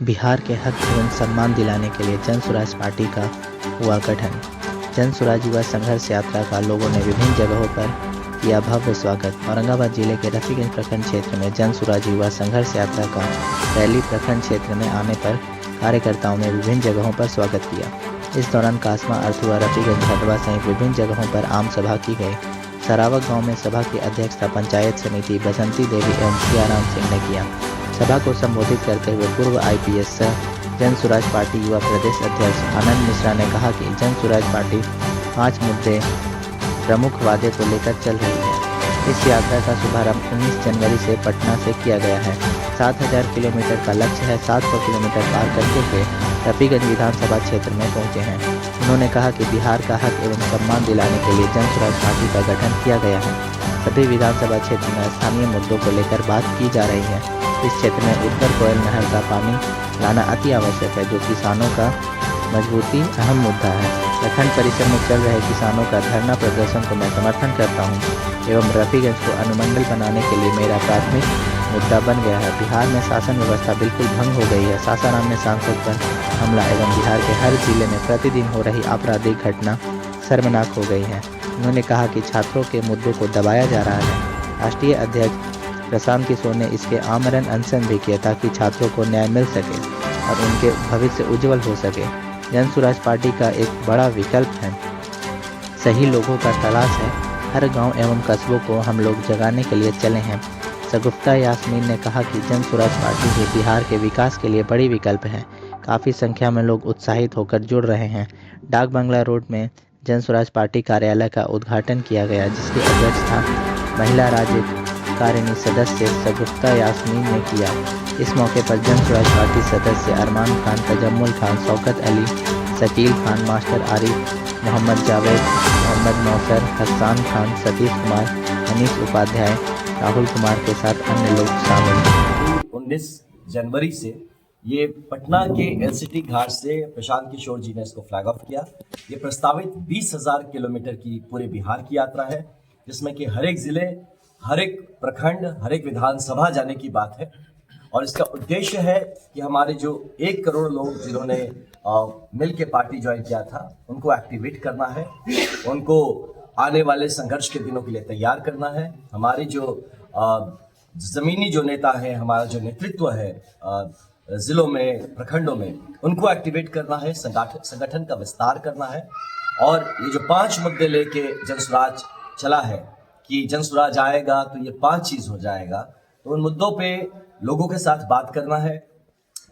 बिहार के हक एवं सम्मान दिलाने के लिए जन स्वराज पार्टी का हुआ गठन। जन स्वराज युवा संघर्ष यात्रा का लोगों ने विभिन्न जगहों पर किया भव्य स्वागत। औरंगाबाद जिले के रफीगंज प्रखंड क्षेत्र में जन स्वराज युवा संघर्ष यात्रा का रैली प्रखंड क्षेत्र में आने पर कार्यकर्ताओं ने विभिन्न जगहों पर स्वागत किया। इस दौरान कासमा, अर्थुआ, रफीगंज, हटवा सहित विभिन्न जगहों पर आम सभा की गई। सरावक गांव में सभा की अध्यक्षता पंचायत समिति बसंती देवी एवं सियाराम सिंह ने किया। सभा को संबोधित करते हुए पूर्व IPS जन स्वराज पार्टी युवा प्रदेश अध्यक्ष आनंद मिश्रा ने कहा कि जन स्वराज पार्टी 5 मुद्दे प्रमुख वादे को लेकर चल रही है। इस यात्रा का शुभारंभ 19 जनवरी से पटना से किया गया है। 7000 किलोमीटर का लक्ष्य है। 700 किलोमीटर पार करते हुए रफीगंज विधानसभा क्षेत्र में पहुंचे हैं। उन्होंने कहा कि बिहार का हक एवं सम्मान दिलाने के लिए जन स्वराज पार्टी का गठन किया गया है। सभी विधानसभा क्षेत्र में स्थानीय मुद्दों को लेकर बात की जा रही है। इस क्षेत्र में उत्तर कोयल नहर का पानी लाना अति आवश्यक है, जो किसानों का मजबूती अहम मुद्दा है। प्रखंड परिसर में चल रहे किसानों का धरना प्रदर्शन को मैं समर्थन करता हूं एवं रफीगंज को अनुमंडल बनाने के लिए मेरा प्राथमिक मुद्दा बन गया है। बिहार में शासन व्यवस्था बिल्कुल भंग हो गई है। सासाराम में सांसद पर हमला एवं बिहार के हर जिले में प्रतिदिन हो रही आपराधिक घटना शर्मनाक हो गई है। उन्होंने कहा कि छात्रों के मुद्दों को दबाया जा रहा है। राष्ट्रीय अध्यक्ष प्रशांत किशोर ने इसके आमरण अनशन भी किया ताकि छात्रों को न्याय मिल सके और उनके भविष्य उज्जवल हो सके। जन स्वराज पार्टी का एक बड़ा विकल्प है। सही लोगों का तलाश है। हर गांव एवं कस्बों को हम लोग जगाने के लिए चले हैं। शगुफ्ता यास्मीन ने कहा कि जन स्वराज पार्टी ही बिहार के विकास के लिए बड़ी विकल्प है। काफ़ी संख्या में लोग उत्साहित होकर जुड़ रहे हैं। डाक बंगला रोड में जन स्वराज पार्टी कार्यालय का उद्घाटन किया गया, जिसकी अध्यक्षता महिला राज्य कार्यकारिणी सदस्य शगुफ्ता यास्मीन ने किया। इस मौके पर जन स्वराज पार्टी सदस्य अरमान खान, तजम्मुल खान, शौकत अली, शकील खान, मास्टर आरिफ, मोहम्मद जावेद, मोहम्मद नौसर, हसन खान, सतीश कुमार, मनीष उपाध्याय, राहुल कुमार के साथ अन्य लोग शामिल हैं। 19 जनवरी से ये पटना के LCT घाट से प्रशांत किशोर जी ने इसको फ्लैग ऑफ किया। ये प्रस्तावित 20,000 किलोमीटर की पूरे बिहार की यात्रा है, जिसमें कि हर एक जिले, हर एक प्रखंड, हर एक विधानसभा जाने की बात है। और इसका उद्देश्य है कि हमारे जो 1 करोड़ लोग जिन्होंने मिल के पार्टी ज्वाइन किया था, उनको एक्टिवेट करना है, उनको आने वाले संघर्ष के दिनों के लिए तैयार करना है। हमारे जो जमीनी जो नेता है, हमारा जो नेतृत्व है जिलों में, प्रखंडों में, उनको एक्टिवेट करना है, संगठन का विस्तार करना है। और ये जो 5 मुद्दे लेके जन स्वराज चला है कि जन स्वराज आएगा तो ये 5 चीज हो जाएगा, तो उन मुद्दों पे लोगों के साथ बात करना है।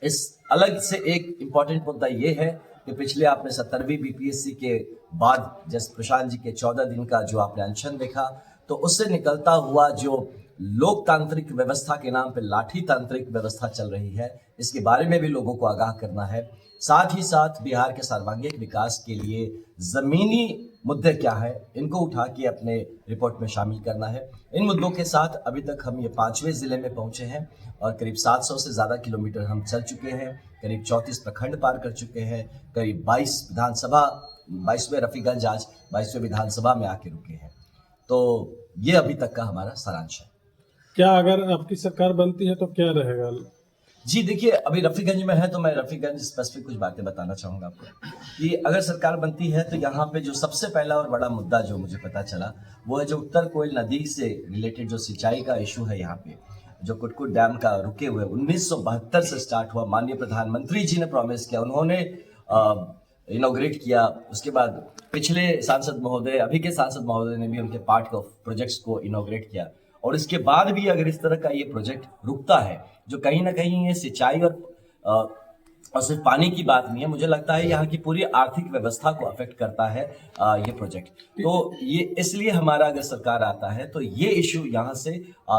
इस अलग से एक इम्पॉर्टेंट मुद्दा ये है कि पिछले आपने 17वीं BPSC के बाद जैसे प्रशांत जी के 14 दिन का जो आपने अनशन देखा, तो उससे निकलता हुआ जो लोकतांत्रिक व्यवस्था के नाम पे लाठी तांत्रिक व्यवस्था चल रही है, इसके बारे में भी लोगों को आगाह करना है। साथ ही साथ बिहार के सर्वांगीण विकास के लिए जमीनी मुद्दे क्या है, इनको उठा के अपने रिपोर्ट में शामिल करना है। इन मुद्दों के साथ अभी तक हम ये 5वें जिले में पहुंचे हैं और करीब 700 से ज़्यादा किलोमीटर हम चल चुके हैं। करीब 34 प्रखंड पार कर चुके हैं। करीब 22 विधानसभा, 22वें रफीगंज आज 22वें विधानसभा में आके रुके हैं। तो ये अभी तक का हमारा सारांश है। क्या अगर आपकी सरकार बनती है तो क्या रहेगा? जी देखिए, अभी रफीगंज में है तो मैं रफीगंज स्पेसिफिक कुछ बातें बताना चाहूँगा आपको कि अगर सरकार बनती है तो यहाँ पे जो सबसे पहला और बड़ा मुद्दा जो मुझे पता चला वो है जो उत्तर कोयल नदी से रिलेटेड जो सिंचाई का इशू है। यहाँ पे जो कुटकुट डैम का रुके हुए 1972 से स्टार्ट हुआ, माननीय प्रधानमंत्री जी ने प्रॉमिस किया, उन्होंने इनॉग्रेट किया। उसके बाद पिछले सांसद महोदय, अभी के सांसद महोदय ने भी उनके पार्ट ऑफ प्रोजेक्ट्स को इनॉग्रेट किया। और इसके बाद भी अगर इस तरह का ये प्रोजेक्ट रुकता है, जो कहीं ना कहीं ये सिंचाई और सिर्फ पानी की बात नहीं है, मुझे लगता है यहाँ की पूरी आर्थिक व्यवस्था को अफेक्ट करता है ये प्रोजेक्ट। तो ये इसलिए हमारा अगर सरकार आता है तो ये इशू यहाँ से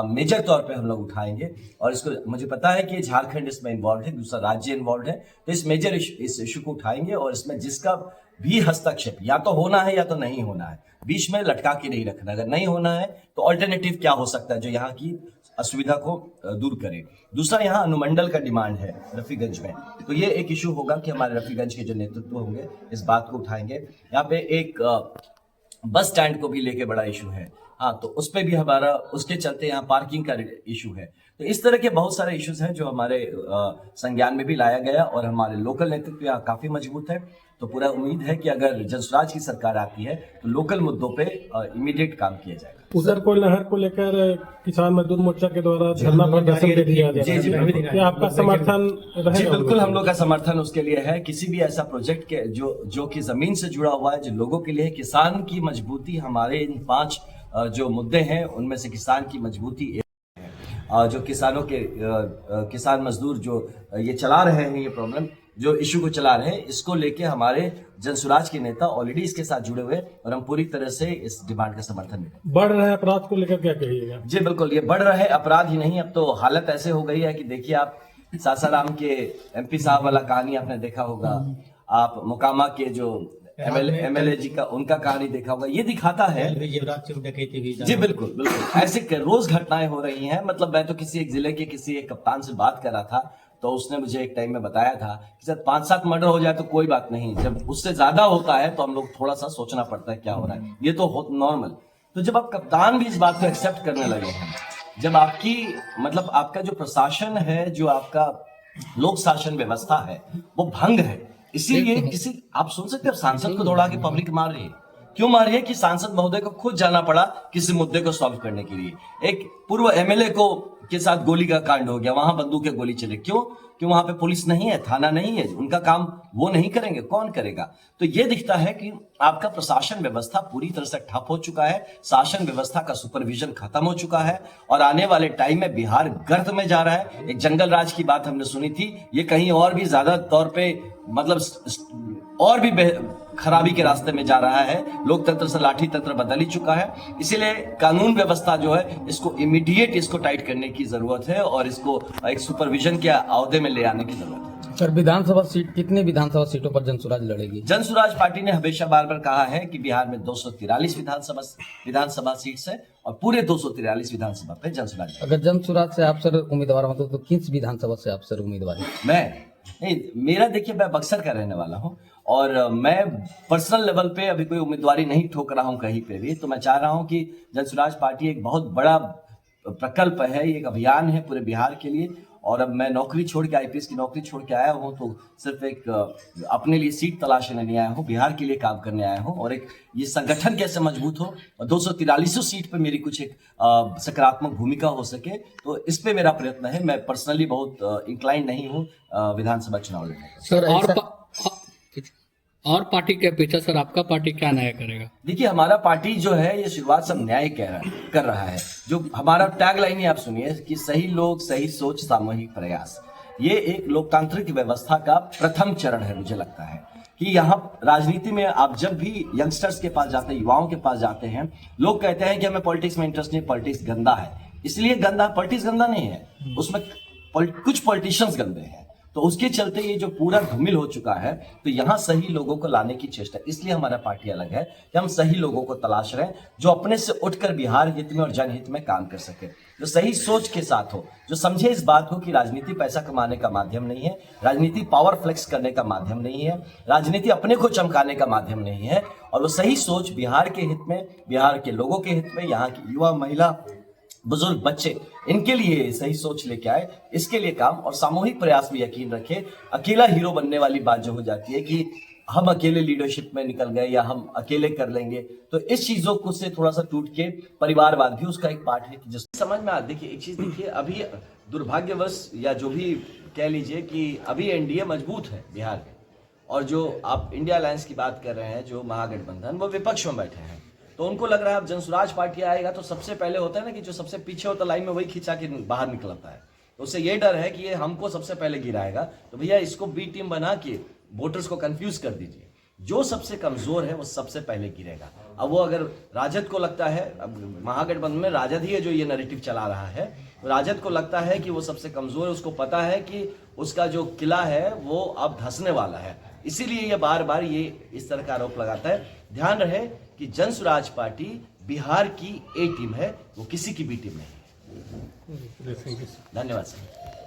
मेजर तौर पे हम लोग उठाएंगे। और इसको मुझे पता है कि झारखंड इसमें इन्वॉल्व है, दूसरा राज्य इन्वॉल्व है, तो इस मेजर इस इशू को उठाएंगे और इसमें जिसका भी हस्तक्षेप या तो होना है या तो नहीं होना है, बीच में लटका के नहीं रखना। अगर नहीं होना है तो ऑल्टरनेटिव क्या हो सकता है जो यहाँ की असुविधा को दूर करे। दूसरा, यहाँ अनुमंडल का डिमांड है रफीगंज में, तो ये एक इशू होगा कि हमारे रफीगंज के जो नेतृत्व होंगे इस बात को उठाएंगे। यहाँ पे एक बस स्टैंड को भी लेके बड़ा इशू है हाँ, तो उस पे भी हमारा, उसके चलते यहाँ पार्किंग का इशू है। तो इस तरह के बहुत सारे इश्यूज हैं जो हमारे संज्ञान में भी लाया गया, और हमारे लोकल नेतृत्व यहाँ काफी मजबूत है। तो पूरा उम्मीद है कि अगर जनसुराज की सरकार आती है तो लोकल मुद्दों पे इमीडिएट काम किया जाएगा। उधर कोल नहर को लेकर किसान मजदूर मोर्चा के द्वारा धरना प्रदर्शन भी दिया जा रहा है, क्या आपका समर्थन जी रहेगा? बिल्कुल, हम लोग का समर्थन उसके लिए है। किसी भी ऐसा प्रोजेक्ट के जो कि जमीन से जुड़ा हुआ है, जो लोगों के लिए है, किसान की मजबूती, हमारे इन 5 जो मुद्दे हैं उनमें से किसान की मजबूती जो किसानों के किसान मजदूर जो ये चला रहे हैं, ये प्रॉब्लम जो इशू को चला रहे हैं, इसको लेके हमारे जनसुराज के नेता ऑलरेडी इसके साथ जुड़े हुए, और हम पूरी तरह से इस डिमांड का समर्थन करें। बढ़ रहे अपराध को लेकर क्या कहिएगा? जी बिल्कुल, ये बढ़ रहे अपराध ही नहीं, अब तो हालत ऐसे हो गई है कि देखिए, आप सासाराम के एमपी साहब वाला कहानी आपने देखा होगा, आप मोकामा के जो एमएलए जी का उनका कहानी देखा होगा। ये दिखाता है जी बिल्कुल बिल्कुल, ऐसे रोज घटनाएं हो रही हैं। मतलब मैं तो किसी एक जिले के किसी एक कप्तान से बात कर रहा था, तो उसने मुझे एक टाइम में बताया था कि सर 5-7 मर्डर हो जाए तो कोई बात नहीं, जब उससे ज्यादा होता है तो हम लोग थोड़ा सा सोचना पड़ता है क्या हो रहा है, ये तो नॉर्मल। तो जब आप कप्तान भी इस बात को एक्सेप्ट करने लगे हैं, जब आपकी मतलब आपका जो प्रशासन है, जो आपका लोक शासन व्यवस्था है, वो भंग है, इसीलिए किसी आप सुन सकते हैं सांसद को दौड़ा के पब्लिक मार रही है। क्यों मार रही है? कि सांसद महोदय को खुद जाना पड़ा किसी मुद्दे को सॉल्व करने के लिए। एक पूर्व एमएलए को के साथ गोली का कांड हो गया, वहां बंदूक के गोली चले, क्यों? क्यों वहां पे पुलिस नहीं है, थाना नहीं है, उनका काम वो नहीं करेंगे, कौन करेगा? तो ये दिखता है कि आपका प्रशासन व्यवस्था पूरी तरह से ठप हो चुका है, शासन व्यवस्था का सुपरविजन खत्म हो चुका है, और आने वाले टाइम में बिहार गर्त में जा रहा है। एक जंगल राज की बात हमने सुनी थी, ये कहीं और भी ज्यादा तौर पे मतलब और भी खराबी के रास्ते में जा रहा है। लोकतंत्र से लाठी तंत्र बदल ही चुका है, इसीलिए कानून व्यवस्था जो है इसको इमीडिएट इसको टाइट करने की जरूरत है, और इसको एक सुपरविजन के अहदे में ले आने की जरूरत है। सर, विधानसभा सीट, कितनी विधानसभा सीटों पर जनसुराज लड़ेगी? जनसुराज पार्टी ने हमेशा बार बार कहा है कि बिहार में 243 विधानसभा सीट है, और पूरे 243 विधानसभा पे जनसुराज। अगर जनसुराज से आप सर उम्मीदवार होते तो किस विधानसभा से आप सर उम्मीदवार हैं? मैं नहीं, मेरा देखिए, मैं बक्सर का रहने वाला हूं, और मैं पर्सनल लेवल पे अभी कोई उम्मीदवारी नहीं ठोक रहा हूं कहीं पे भी। तो मैं चाह रहा हूं कि जनसुराज पार्टी एक बहुत बड़ा प्रकल्प है, ये एक अभियान है पूरे बिहार के लिए। और अब मैं नौकरी छोड़ के, आईपीएस की नौकरी छोड़ के आया हूं, तो सिर्फ एक अपने लिए सीट तलाशने नहीं आया हूं, बिहार के लिए काम करने आया हूं, और एक ये संगठन कैसे मजबूत हो और 243 सीट पे मेरी कुछ एक सकारात्मक भूमिका हो सके, तो इस पे मेरा प्रयत्न है। मैं पर्सनली बहुत इंक्लाइन नहीं हूँ विधानसभा चुनाव लड़ने का। सर, और पार्टी के अपेक्षा सर आपका पार्टी क्या नया करेगा? देखिए, हमारा पार्टी जो है ये शुरुआत सब न्याय कर रहा है। जो हमारा टैगलाइन है आप सुनिए कि सही लोग, सही सोच, सामूहिक प्रयास। ये एक लोकतांत्रिक व्यवस्था का प्रथम चरण है। मुझे लगता है कि यहाँ राजनीति में आप जब भी यंगस्टर्स के पास जाते हैं, युवाओं के पास जाते हैं, लोग कहते हैं कि हमें पॉलिटिक्स में इंटरेस्ट नहीं, पॉलिटिक्स गंदा है। इसलिए पॉलिटिक्स गंदा नहीं है, उसमें कुछ पॉलिटिशियंस गंदे हैं। तो उसके चलते ये जो पूरा धूमिल हो चुका है, तो यहाँ सही लोगों को लाने की चेष्टा, इसलिए हमारा पार्टी अलग है कि हम सही लोगों को तलाश रहे हैं, जो अपने से उठकर बिहार हित में और जनहित में काम कर सके, जो सही सोच के साथ हो, जो समझे इस बात को कि राजनीति पैसा कमाने का माध्यम नहीं है, राजनीति पावर फ्लेक्स करने का माध्यम नहीं है, राजनीति अपने को चमकाने का माध्यम नहीं है, और वो सही सोच बिहार के हित में, बिहार के लोगों के हित में, यहाँ की युवा, महिला, बुजुर्ग, बच्चे, इनके लिए सही सोच लेके आए, इसके लिए काम और सामूहिक प्रयास में यकीन रखे। अकेला हीरो बनने वाली बात जो हो जाती है कि हम अकेले लीडरशिप में निकल गए या हम अकेले कर लेंगे, तो इस चीजों को से थोड़ा सा टूट के परिवारवाद भी उसका एक पार्ट है कि जिस समझ में आ। देखिए, एक चीज देखिए, अभी दुर्भाग्यवश या जो भी कह लीजिए कि अभी एनडीए मजबूत है बिहार में, और जो आप इंडिया अलायंस की बात कर रहे हैं, जो महागठबंधन, वो विपक्ष में बैठे हैं। तो उनको लग रहा है अब जनसुराज पार्टी आएगा तो सबसे पहले होता है ना कि जो सबसे पीछे होता लाइन में वही खिंचा के बाहर निकलता है, तो उससे ये डर है कि ये हमको सबसे पहले गिराएगा। तो भैया इसको बी टीम बना के वोटर्स को कंफ्यूज कर दीजिए, जो सबसे कमजोर है वो सबसे पहले गिरेगा। अब वो अगर राजद को लगता है, अब महागठबंधन में राजद ही है जो ये नैरेटिव चला रहा है, राजद को लगता है कि वो सबसे कमजोर है, उसको पता है कि उसका जो किला है वो अब धंसने वाला है, इसीलिए ये बार बार ये इस तरह का आरोप लगाता है। ध्यान रहे कि जनसुराज पार्टी बिहार की ए टीम है, वो किसी की बी टीम नहीं है। धन्यवाद सर।